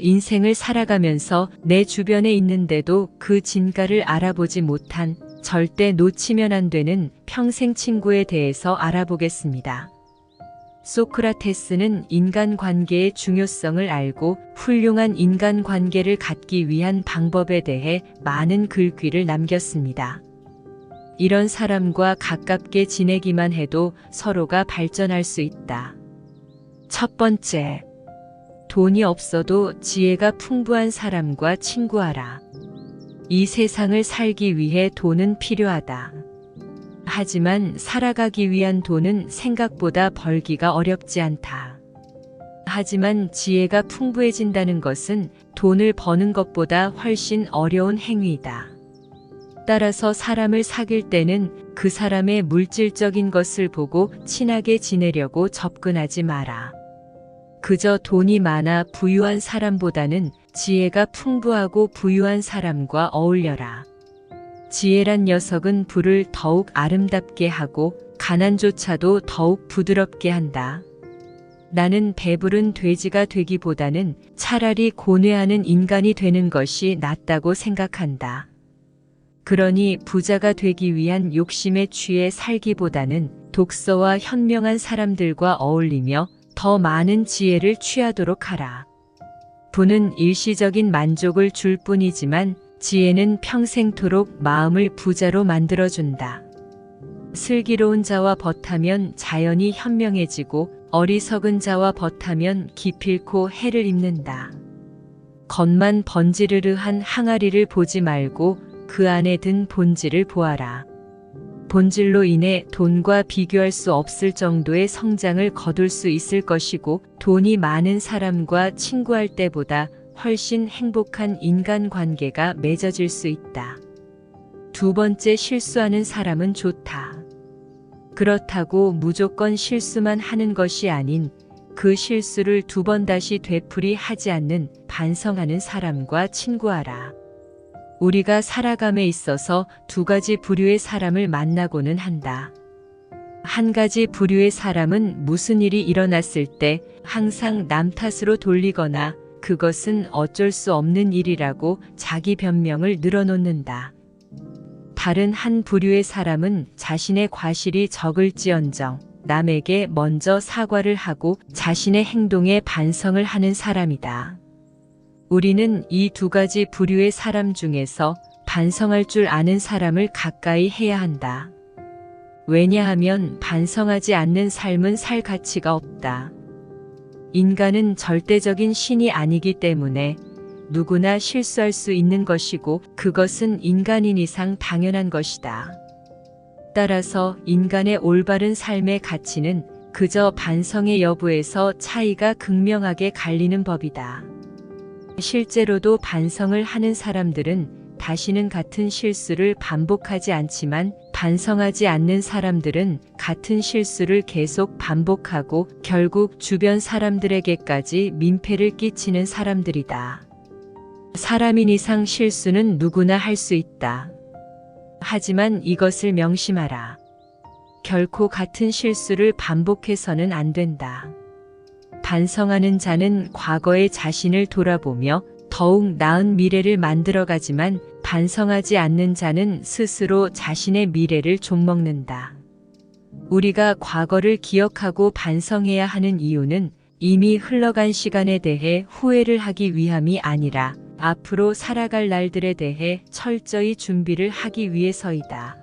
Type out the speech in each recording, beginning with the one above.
인생을 살아가면서 내 주변에 있는데도 그 진가를 알아보지 못한 절대 놓치면 안 되는 평생 친구에 대해서 알아보겠습니다. 소크라테스는 인간관계의 중요성을 알고 훌륭한 인간관계를 갖기 위한 방법에 대해 많은 글귀를 남겼습니다. 이런 사람과 가깝게 지내기만 해도 서로가 발전할 수 있다. 첫 번째, 돈이 없어도 지혜가 풍부한 사람과 친구하라. 이 세상을 살기 위해 돈은 필요하다. 하지만 살아가기 위한 돈은 생각보다 벌기가 어렵지 않다. 하지만 지혜가 풍부해진다는 것은 돈을 버는 것보다 훨씬 어려운 행위이다. 따라서 사람을 사귈 때는 그 사람의 물질적인 것을 보고 친하게 지내려고 접근하지 마라. 그저 돈이 많아 부유한 사람보다는 지혜가 풍부하고 부유한 사람과 어울려라. 지혜란 녀석은 불을 더욱 아름답게 하고 가난조차도 더욱 부드럽게 한다. 나는 배부른 돼지가 되기보다는 차라리 고뇌하는 인간이 되는 것이 낫다고 생각한다. 그러니 부자가 되기 위한 욕심에 취해 살기보다는 독서와 현명한 사람들과 어울리며 더 많은 지혜를 취하도록 하라. 부는 일시적인 만족을 줄 뿐이지만 지혜는 평생토록 마음을 부자로 만들어준다. 슬기로운 자와 벗하면 자연이 현명해지고 어리석은 자와 벗하면 기필코 해를 입는다. 겉만 번지르르한 항아리를 보지 말고 그 안에 든 본질을 보아라. 본질로 인해 돈과 비교할 수 없을 정도의 성장을 거둘 수 있을 것이고 돈이 많은 사람과 친구할 때보다 훨씬 행복한 인간관계가 맺어질 수 있다. 두 번째, 실수하는 사람은 좋다. 그렇다고 무조건 실수만 하는 것이 아닌 그 실수를 두 번 다시 되풀이하지 않는 반성하는 사람과 친구하라. 우리가 살아감에 있어서 두 가지 부류의 사람을 만나고는 한다. 한 가지 부류의 사람은 무슨 일이 일어났을 때 항상 남 탓으로 돌리거나 그것은 어쩔 수 없는 일이라고 자기 변명을 늘어놓는다. 다른 한 부류의 사람은 자신의 과실이 적을지언정 남에게 먼저 사과를 하고 자신의 행동에 반성을 하는 사람이다. 우리는 이 두 가지 부류의 사람 중에서 반성할 줄 아는 사람을 가까이 해야 한다. 왜냐하면 반성하지 않는 삶은 살 가치가 없다. 인간은 절대적인 신이 아니기 때문에 누구나 실수할 수 있는 것이고 그것은 인간인 이상 당연한 것이다. 따라서 인간의 올바른 삶의 가치는 그저 반성의 여부에서 차이가 극명하게 갈리는 법이다. 실제로도 반성을 하는 사람들은 다시는 같은 실수를 반복하지 않지만 반성하지 않는 사람들은 같은 실수를 계속 반복하고 결국 주변 사람들에게까지 민폐를 끼치는 사람들이다. 사람인 이상 실수는 누구나 할 수 있다. 하지만 이것을 명심하라. 결코 같은 실수를 반복해서는 안 된다. 반성하는 자는 과거의 자신을 돌아보며 더욱 나은 미래를 만들어가지만 반성하지 않는 자는 스스로 자신의 미래를 좀먹는다. 우리가 과거를 기억하고 반성해야 하는 이유는 이미 흘러간 시간에 대해 후회를 하기 위함이 아니라 앞으로 살아갈 날들에 대해 철저히 준비를 하기 위해서이다.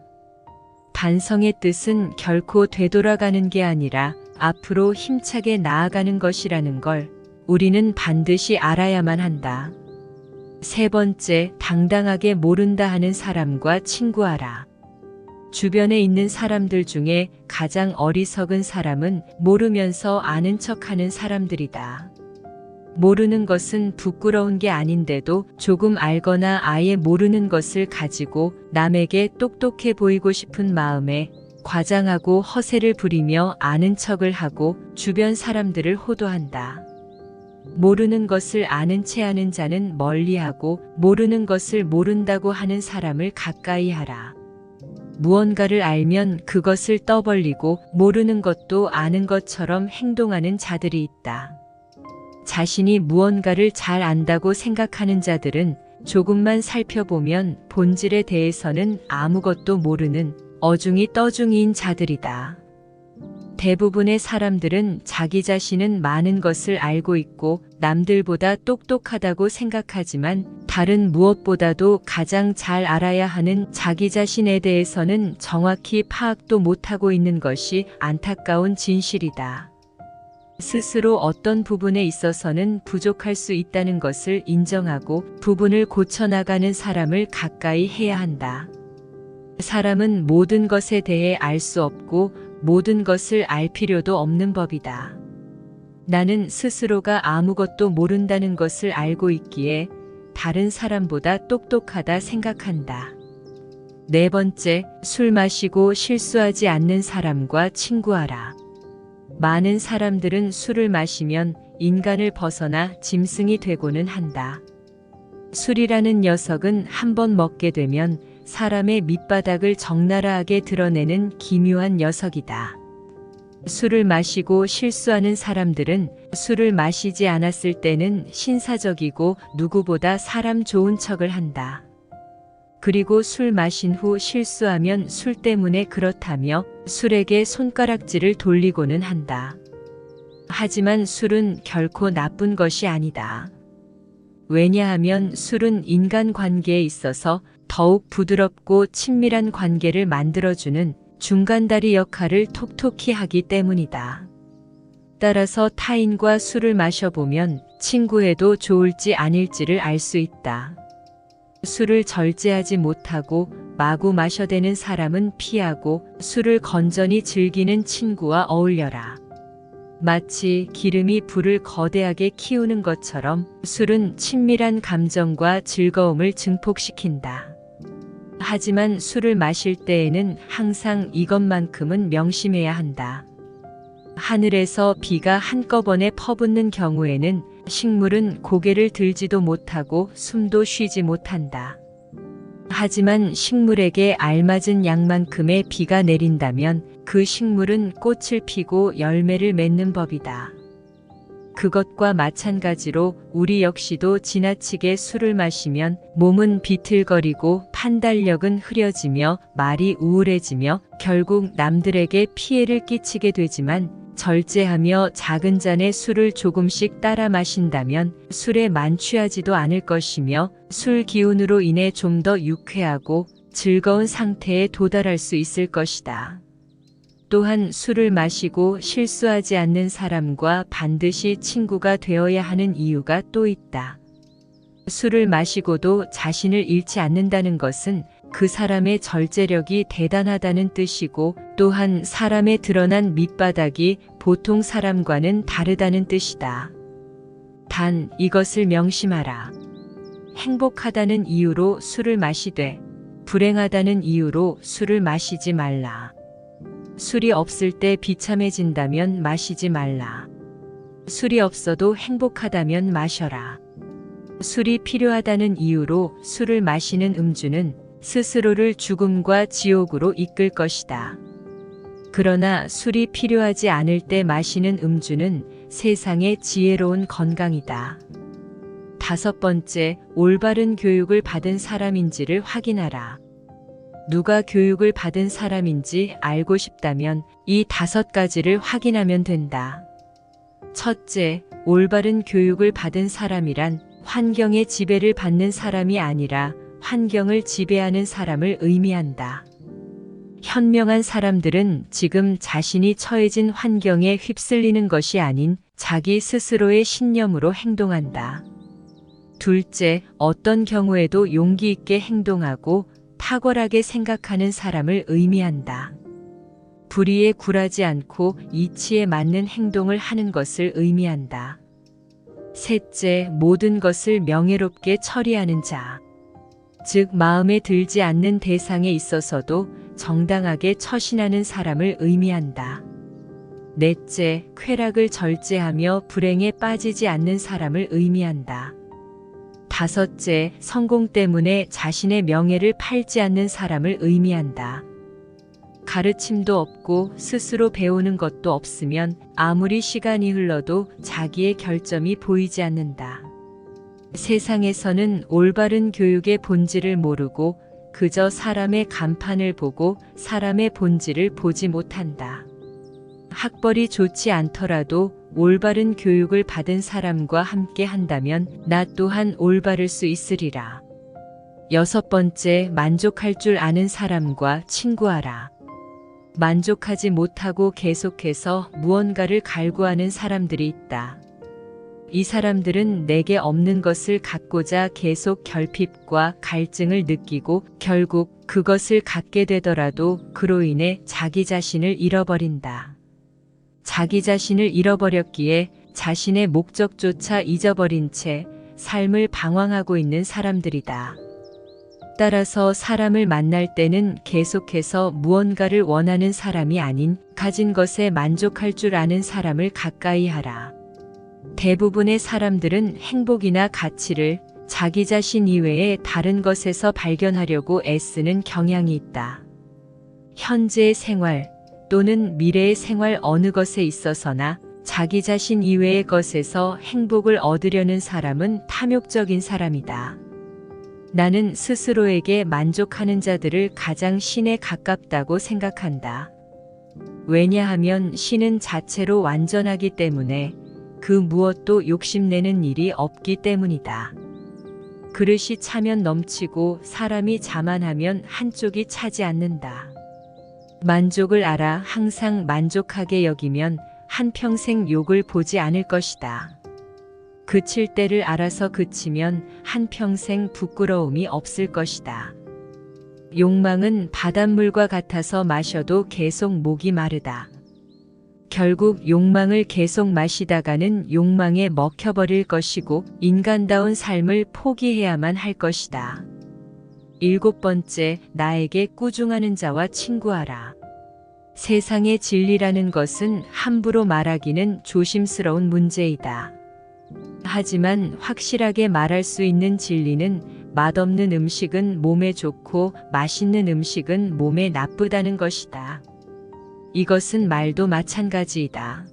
반성의 뜻은 결코 되돌아가는 게 아니라 앞으로 힘차게 나아가는 것이라는 걸 우리는 반드시 알아야만 한다. 세 번째, 당당하게 모른다 하는 사람과 친구하라. 주변에 있는 사람들 중에 가장 어리석은 사람은 모르면서 아는 척하는 사람들이다. 모르는 것은 부끄러운 게 아닌데도 조금 알거나 아예 모르는 것을 가지고 남에게 똑똑해 보이고 싶은 마음에 과장하고 허세를 부리며 아는 척을 하고 주변 사람들을 호도한다. 모르는 것을 아는 채 하는 자는 멀리하고 모르는 것을 모른다고 하는 사람을 가까이 하라. 무언가를 알면 그것을 떠벌리고 모르는 것도 아는 것처럼 행동하는 자들이 있다. 자신이 무언가를 잘 안다고 생각하는 자들은 조금만 살펴보면 본질에 대해서는 아무것도 모르는 어중이 떠중이인 자들이다. 대부분의 사람들은 자기 자신은 많은 것을 알고 있고 남들보다 똑똑하다고 생각하지만 다른 무엇보다도 가장 잘 알아야 하는 자기 자신에 대해서는 정확히 파악도 못하고 있는 것이 안타까운 진실이다. 스스로 어떤 부분에 있어서는 부족할 수 있다는 것을 인정하고 부분을 고쳐나가는 사람을 가까이 해야 한다. 사람은 모든 것에 대해 알 수 없고 모든 것을 알 필요도 없는 법이다. 나는 스스로가 아무것도 모른다는 것을 알고 있기에 다른 사람보다 똑똑하다 생각한다. 네 번째, 술 마시고 실수하지 않는 사람과 친구하라. 많은 사람들은 술을 마시면 인간을 벗어나 짐승이 되고는 한다. 술이라는 녀석은 한번 먹게 되면 사람의 밑바닥을 적나라하게 드러내는 기묘한 녀석이다. 술을 마시고 실수하는 사람들은 술을 마시지 않았을 때는 신사적이고 누구보다 사람 좋은 척을 한다. 그리고 술 마신 후 실수하면 술 때문에 그렇다며 술에게 손가락질을 돌리고는 한다. 하지만 술은 결코 나쁜 것이 아니다. 왜냐하면 술은 인간관계에 있어서 더욱 부드럽고 친밀한 관계를 만들어주는 중간다리 역할을 톡톡히 하기 때문이다. 따라서 타인과 술을 마셔보면 친구해도 좋을지 아닐지를 알 수 있다. 술을 절제하지 못하고 마구 마셔대는 사람은 피하고 술을 건전히 즐기는 친구와 어울려라. 마치 기름이 불을 거대하게 키우는 것처럼 술은 친밀한 감정과 즐거움을 증폭시킨다. 하지만 술을 마실 때에는 항상 이것만큼은 명심해야 한다. 하늘에서 비가 한꺼번에 퍼붓는 경우에는 식물은 고개를 들지도 못하고 숨도 쉬지 못한다. 하지만 식물에게 알맞은 양만큼의 비가 내린다면 그 식물은 꽃을 피고 열매를 맺는 법이다. 그것과 마찬가지로 우리 역시도 지나치게 술을 마시면 몸은 비틀거리고 판단력은 흐려지며 말이 우울해지며 결국 남들에게 피해를 끼치게 되지만 절제하며 작은 잔의 술을 조금씩 따라 마신다면 술에 만취하지도 않을 것이며 술 기운으로 인해 좀 더 유쾌하고 즐거운 상태에 도달할 수 있을 것이다. 또한 술을 마시고 실수하지 않는 사람과 반드시 친구가 되어야 하는 이유가 또 있다. 술을 마시고도 자신을 잃지 않는다는 것은 그 사람의 절제력이 대단하다는 뜻이고 또한 사람의 드러난 밑바닥이 보통 사람과는 다르다는 뜻이다. 단 이것을 명심하라. 행복하다는 이유로 술을 마시되 불행하다는 이유로 술을 마시지 말라. 술이 없을 때 비참해진다면 마시지 말라. 술이 없어도 행복하다면 마셔라. 술이 필요하다는 이유로 술을 마시는 음주는 스스로를 죽음과 지옥으로 이끌 것이다. 그러나 술이 필요하지 않을 때 마시는 음주는 세상의 지혜로운 건강이다. 다섯 번째, 올바른 교육을 받은 사람인지를 확인하라. 누가 교육을 받은 사람인지 알고 싶다면 이 5가지를 확인하면 된다. 첫째, 올바른 교육을 받은 사람이란 환경의 지배를 받는 사람이 아니라 환경을 지배하는 사람을 의미한다. 현명한 사람들은 지금 자신이 처해진 환경에 휩쓸리는 것이 아닌 자기 스스로의 신념으로 행동한다. 둘째, 어떤 경우에도 용기 있게 행동하고 탁월하게 생각하는 사람을 의미한다. 불의에 굴하지 않고 이치에 맞는 행동을 하는 것을 의미한다. 셋째, 모든 것을 명예롭게 처리하는 자. 즉, 마음에 들지 않는 대상에 있어서도 정당하게 처신하는 사람을 의미한다. 넷째, 쾌락을 절제하며 불행에 빠지지 않는 사람을 의미한다. 다섯째, 성공 때문에 자신의 명예를 팔지 않는 사람을 의미한다. 가르침도 없고 스스로 배우는 것도 없으면 아무리 시간이 흘러도 자기의 결점이 보이지 않는다. 세상에서는 올바른 교육의 본질을 모르고 그저 사람의 간판을 보고 사람의 본질을 보지 못한다. 학벌이 좋지 않더라도 올바른 교육을 받은 사람과 함께 한다면 나 또한 올바를 수 있으리라. 6번째, 만족할 줄 아는 사람과 친구하라. 만족하지 못하고 계속해서 무언가를 갈구하는 사람들이 있다. 이 사람들은 내게 없는 것을 갖고자 계속 결핍과 갈증을 느끼고 결국 그것을 갖게 되더라도 그로 인해 자기 자신을 잃어버린다. 자기 자신을 잃어버렸기에 자신의 목적조차 잊어버린 채 삶을 방황하고 있는 사람들이다. 따라서 사람을 만날 때는 계속해서 무언가를 원하는 사람이 아닌 가진 것에 만족할 줄 아는 사람을 가까이 하라. 대부분의 사람들은 행복이나 가치를 자기 자신 이외의 다른 것에서 발견하려고 애쓰는 경향이 있다. 현재의 생활 또는 미래의 생활 어느 것에 있어서나 자기 자신 이외의 것에서 행복을 얻으려는 사람은 탐욕적인 사람이다. 나는 스스로에게 만족하는 자들을 가장 신에 가깝다고 생각한다. 왜냐하면 신은 자체로 완전하기 때문에 그 무엇도 욕심내는 일이 없기 때문이다. 그릇이 차면 넘치고 사람이 자만하면 한쪽이 차지 않는다. 만족을 알아 항상 만족하게 여기면 한평생 욕을 보지 않을 것이다. 그칠 때를 알아서 그치면 한평생 부끄러움이 없을 것이다. 욕망은 바닷물과 같아서 마셔도 계속 목이 마르다. 결국 욕망을 계속 마시다가는 욕망에 먹혀버릴 것이고 인간다운 삶을 포기해야만 할 것이다. 7번째, 나에게 꾸중하는 자와 친구하라. 세상의 진리라는 것은 함부로 말하기는 조심스러운 문제이다. 하지만 확실하게 말할 수 있는 진리는 맛없는 음식은 몸에 좋고 맛있는 음식은 몸에 나쁘다는 것이다. 이것은 말도 마찬가지이다.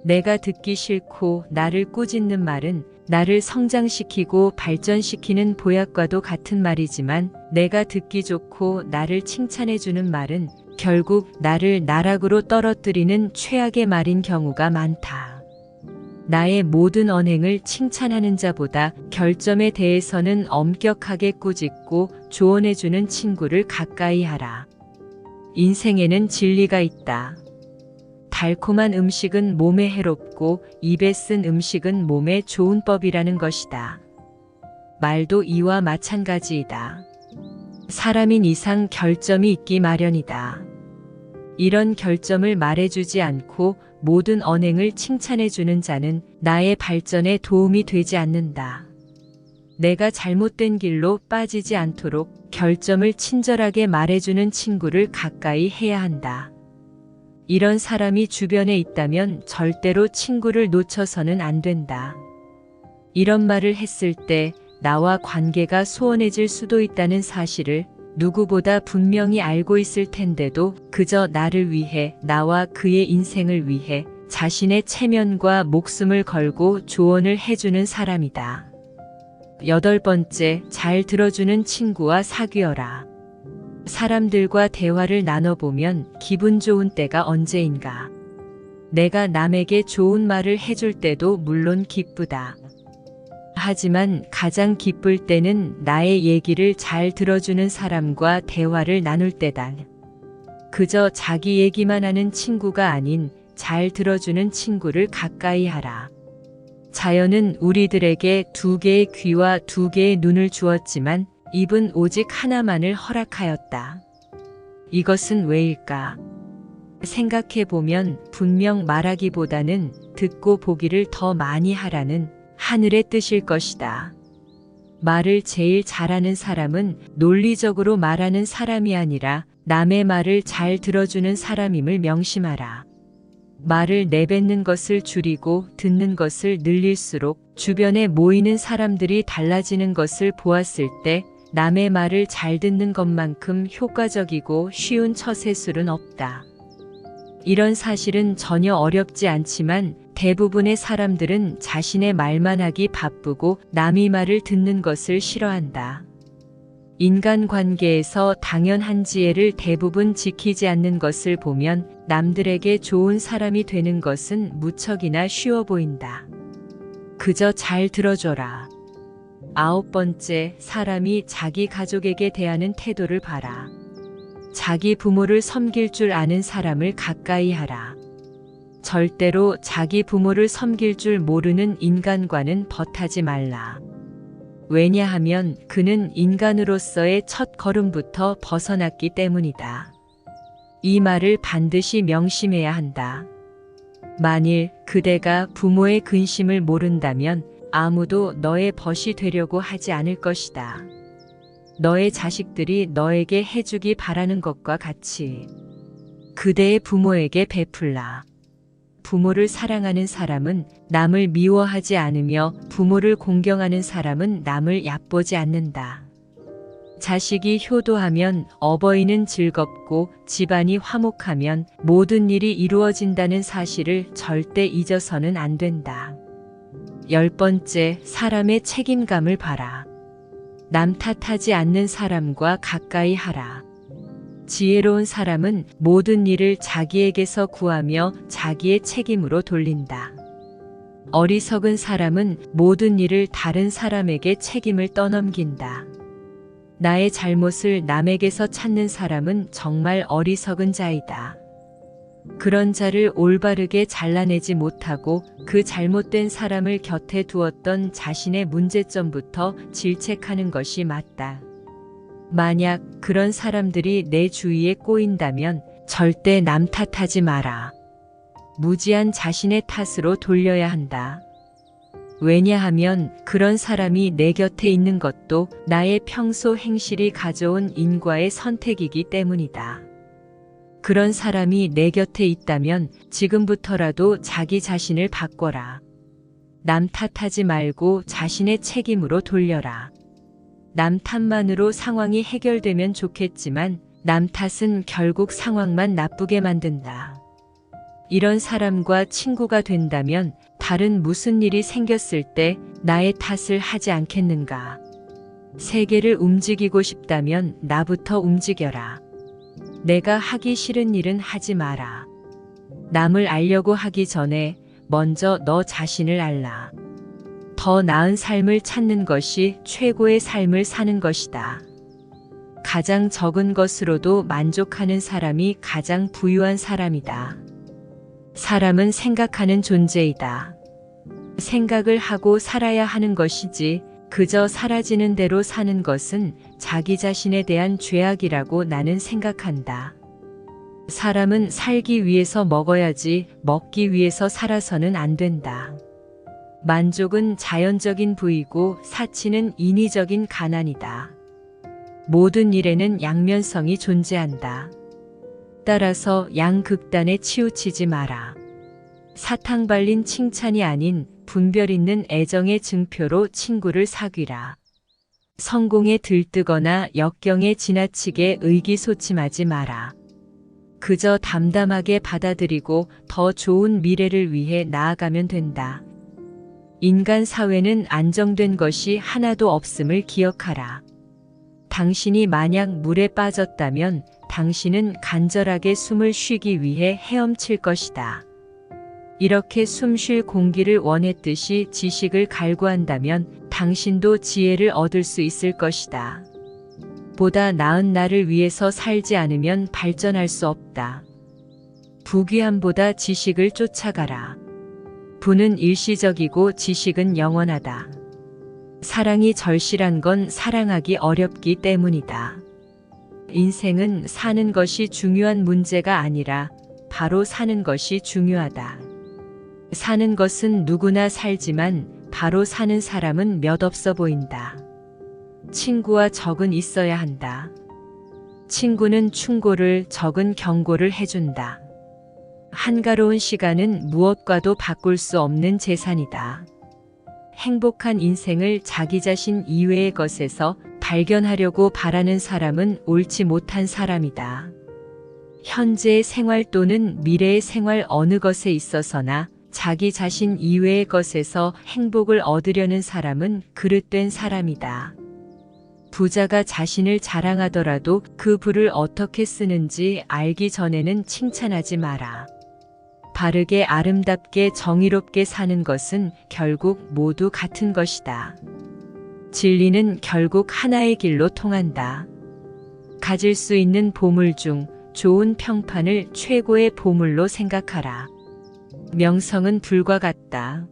내가 듣기 싫고 나를 꾸짖는 말은 나를 성장시키고 발전시키는 보약과도 같은 말이지만 내가 듣기 좋고 나를 칭찬해주는 말은 결국 나를 나락으로 떨어뜨리는 최악의 말인 경우가 많다. 나의 모든 언행을 칭찬하는 자보다 결점에 대해서는 엄격하게 꾸짖고 조언해주는 친구를 가까이 하라. 인생에는 진리가 있다. 달콤한 음식은 몸에 해롭고 입에 쓴 음식은 몸에 좋은 법이라는 것이다. 말도 이와 마찬가지이다. 사람인 이상 결점이 있기 마련이다. 이런 결점을 말해주지 않고 모든 언행을 칭찬해주는 자는 나의 발전에 도움이 되지 않는다. 내가 잘못된 길로 빠지지 않도록 결점을 친절하게 말해주는 친구를 가까이 해야 한다. 이런 사람이 주변에 있다면 절대로 친구를 놓쳐서는 안 된다. 이런 말을 했을 때 나와 관계가 소원해질 수도 있다는 사실을 누구보다 분명히 알고 있을 텐데도 그저 나를 위해 나와 그의 인생을 위해 자신의 체면과 목숨을 걸고 조언을 해주는 사람이다. 8번째, 잘 들어주는 친구와 사귀어라. 사람들과 대화를 나눠보면 기분 좋은 때가 언제인가. 내가 남에게 좋은 말을 해줄 때도 물론 기쁘다. 하지만 가장 기쁠 때는 나의 얘기를 잘 들어주는 사람과 대화를 나눌 때다. 그저 자기 얘기만 하는 친구가 아닌 잘 들어주는 친구를 가까이 하라. 자연은 우리들에게 2개의 귀와 2개의 눈을 주었지만 입은 오직 하나만을 허락하였다. 이것은 왜일까? 생각해보면 분명 말하기보다는 듣고 보기를 더 많이 하라는 하늘의 뜻일 것이다. 말을 제일 잘하는 사람은 논리적으로 말하는 사람이 아니라 남의 말을 잘 들어주는 사람임을 명심하라. 말을 내뱉는 것을 줄이고 듣는 것을 늘릴수록 주변에 모이는 사람들이 달라지는 것을 보았을 때 남의 말을 잘 듣는 것만큼 효과적이고 쉬운 처세술은 없다. 이런 사실은 전혀 어렵지 않지만 대부분의 사람들은 자신의 말만 하기 바쁘고 남의 말을 듣는 것을 싫어한다. 인간관계에서 당연한 지혜를 대부분 지키지 않는 것을 보면 남들에게 좋은 사람이 되는 것은 무척이나 쉬워 보인다. 그저 잘 들어줘라. 9번째, 사람이 자기 가족에게 대하는 태도를 봐라. 자기 부모를 섬길 줄 아는 사람을 가까이 하라. 절대로 자기 부모를 섬길 줄 모르는 인간과는 벗하지 말라. 왜냐하면 그는 인간으로서의 첫 걸음부터 벗어났기 때문이다. 이 말을 반드시 명심해야 한다. 만일 그대가 부모의 근심을 모른다면 아무도 너의 벗이 되려고 하지 않을 것이다. 너의 자식들이 너에게 해주기 바라는 것과 같이 그대의 부모에게 베풀라. 부모를 사랑하는 사람은 남을 미워하지 않으며 부모를 공경하는 사람은 남을 얕보지 않는다. 자식이 효도하면 어버이는 즐겁고 집안이 화목하면 모든 일이 이루어진다는 사실을 절대 잊어서는 안 된다. 10번째, 사람의 책임감을 봐라. 남 탓하지 않는 사람과 가까이 하라. 지혜로운 사람은 모든 일을 자기에게서 구하며 자기의 책임으로 돌린다. 어리석은 사람은 모든 일을 다른 사람에게 책임을 떠넘긴다. 나의 잘못을 남에게서 찾는 사람은 정말 어리석은 자이다. 그런 자를 올바르게 잘라내지 못하고 그 잘못된 사람을 곁에 두었던 자신의 문제점부터 질책하는 것이 맞다. 만약 그런 사람들이 내 주위에 꼬인다면 절대 남 탓하지 마라. 무지한 자신의 탓으로 돌려야 한다. 왜냐하면 그런 사람이 내 곁에 있는 것도 나의 평소 행실이 가져온 인과의 선택이기 때문이다. 그런 사람이 내 곁에 있다면 지금부터라도 자기 자신을 바꿔라. 남 탓하지 말고 자신의 책임으로 돌려라. 남 탓만으로 상황이 해결되면 좋겠지만 남 탓은 결국 상황만 나쁘게 만든다. 이런 사람과 친구가 된다면 다른 무슨 일이 생겼을 때 나의 탓을 하지 않겠는가? 세계를 움직이고 싶다면 나부터 움직여라. 내가 하기 싫은 일은 하지 마라. 남을 알려고 하기 전에 먼저 너 자신을 알라. 더 나은 삶을 찾는 것이 최고의 삶을 사는 것이다. 가장 적은 것으로도 만족하는 사람이 가장 부유한 사람이다. 사람은 생각하는 존재이다. 생각을 하고 살아야 하는 것이지 그저 사라지는 대로 사는 것은 자기 자신에 대한 죄악이라고 나는 생각한다. 사람은 살기 위해서 먹어야지 먹기 위해서 살아서는 안 된다. 만족은 자연적인 부이고 사치는 인위적인 가난이다. 모든 일에는 양면성이 존재한다. 따라서 양극단에 치우치지 마라. 사탕 발린 칭찬이 아닌 분별 있는 애정의 증표로 친구를 사귀라. 성공에 들뜨거나 역경에 지나치게 의기소침하지 마라. 그저 담담하게 받아들이고 더 좋은 미래를 위해 나아가면 된다. 인간 사회는 안정된 것이 하나도 없음을 기억하라. 당신이 만약 물에 빠졌다면 당신은 간절하게 숨을 쉬기 위해 헤엄칠 것이다. 이렇게 숨 쉴 공기를 원했듯이 지식을 갈구한다면 당신도 지혜를 얻을 수 있을 것이다. 보다 나은 나를 위해서 살지 않으면 발전할 수 없다. 부귀함보다 지식을 쫓아가라. 부는 일시적이고 지식은 영원하다. 사랑이 절실한 건 사랑하기 어렵기 때문이다. 인생은 사는 것이 중요한 문제가 아니라 바로 사는 것이 중요하다. 사는 것은 누구나 살지만 바로 사는 사람은 몇 없어 보인다. 친구와 적은 있어야 한다. 친구는 충고를, 적은 경고를 해준다. 한가로운 시간은 무엇과도 바꿀 수 없는 재산이다. 행복한 인생을 자기 자신 이외의 것에서 발견하려고 바라는 사람은 옳지 못한 사람이다. 현재의 생활 또는 미래의 생활 어느 것에 있어서나 자기 자신 이외의 것에서 행복을 얻으려는 사람은 그릇된 사람이다. 부자가 자신을 자랑하더라도 그 부를 어떻게 쓰는지 알기 전에는 칭찬하지 마라. 바르게 아름답게 정의롭게 사는 것은 결국 모두 같은 것이다. 진리는 결국 하나의 길로 통한다. 가질 수 있는 보물 중 좋은 평판을 최고의 보물로 생각하라. 명성은 불과 같다.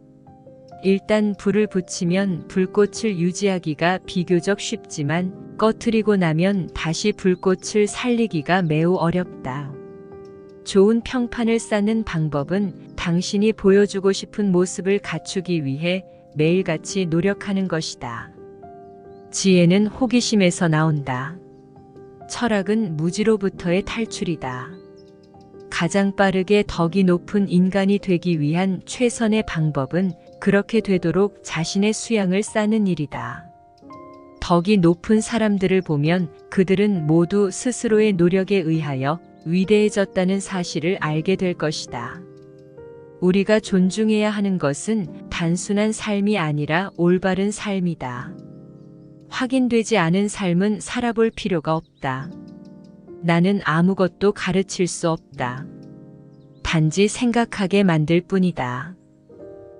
일단 불을 붙이면 불꽃을 유지하기가 비교적 쉽지만 꺼트리고 나면 다시 불꽃을 살리기가 매우 어렵다. 좋은 평판을 쌓는 방법은 당신이 보여주고 싶은 모습을 갖추기 위해 매일같이 노력하는 것이다. 지혜는 호기심에서 나온다. 철학은 무지로부터의 탈출이다. 가장 빠르게 덕이 높은 인간이 되기 위한 최선의 방법은 그렇게 되도록 자신의 수양을 쌓는 일이다. 덕이 높은 사람들을 보면 그들은 모두 스스로의 노력에 의하여 위대해졌다는 사실을 알게 될 것이다. 우리가 존중해야 하는 것은 단순한 삶이 아니라 올바른 삶이다. 확인되지 않은 삶은 살아볼 필요가 없다. 나는 아무것도 가르칠 수 없다. 단지 생각하게 만들 뿐이다.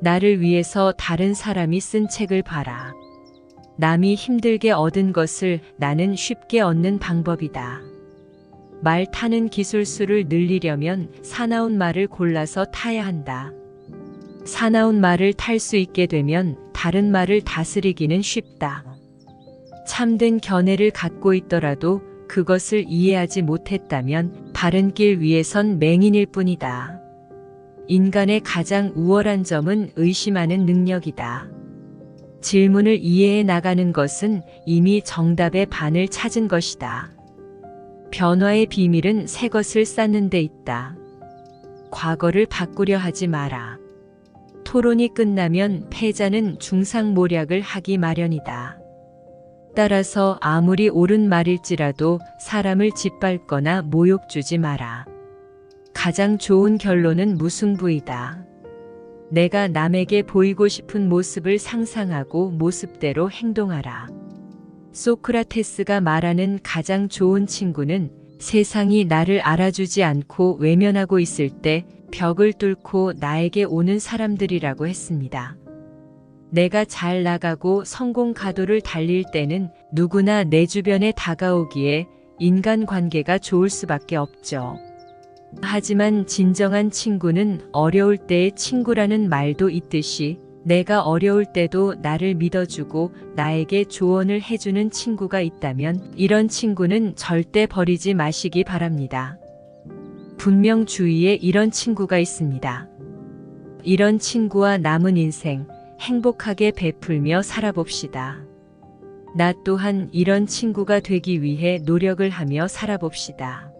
나를 위해서 다른 사람이 쓴 책을 봐라. 남이 힘들게 얻은 것을 나는 쉽게 얻는 방법이다. 말 타는 기술수를 늘리려면 사나운 말을 골라서 타야 한다. 사나운 말을 탈 수 있게 되면 다른 말을 다스리기는 쉽다. 참된 견해를 갖고 있더라도 그것을 이해하지 못했다면 바른 길 위에선 맹인일 뿐이다. 인간의 가장 우월한 점은 의심하는 능력이다. 질문을 이해해 나가는 것은 이미 정답의 반을 찾은 것이다. 변화의 비밀은 새 것을 쌓는 데 있다. 과거를 바꾸려 하지 마라. 토론이 끝나면 패자는 중상모략을 하기 마련이다. 따라서 아무리 옳은 말일지라도 사람을 짓밟거나 모욕 주지 마라. 가장 좋은 결론은 무승부이다. 내가 남에게 보이고 싶은 모습을 상상하고 모습대로 행동하라. 소크라테스가 말하는 가장 좋은 친구는 세상이 나를 알아주지 않고 외면하고 있을 때 벽을 뚫고 나에게 오는 사람들이라고 했습니다. 내가 잘 나가고 성공 가도를 달릴 때는 누구나 내 주변에 다가오기에 인간관계가 좋을 수밖에 없죠. 하지만 진정한 친구는 어려울 때의 친구라는 말도 있듯이 내가 어려울 때도 나를 믿어주고 나에게 조언을 해주는 친구가 있다면 이런 친구는 절대 버리지 마시기 바랍니다. 분명 주위에 이런 친구가 있습니다. 이런 친구와 남은 인생 행복하게 베풀며 살아봅시다. 나 또한 이런 친구가 되기 위해 노력을 하며 살아봅시다.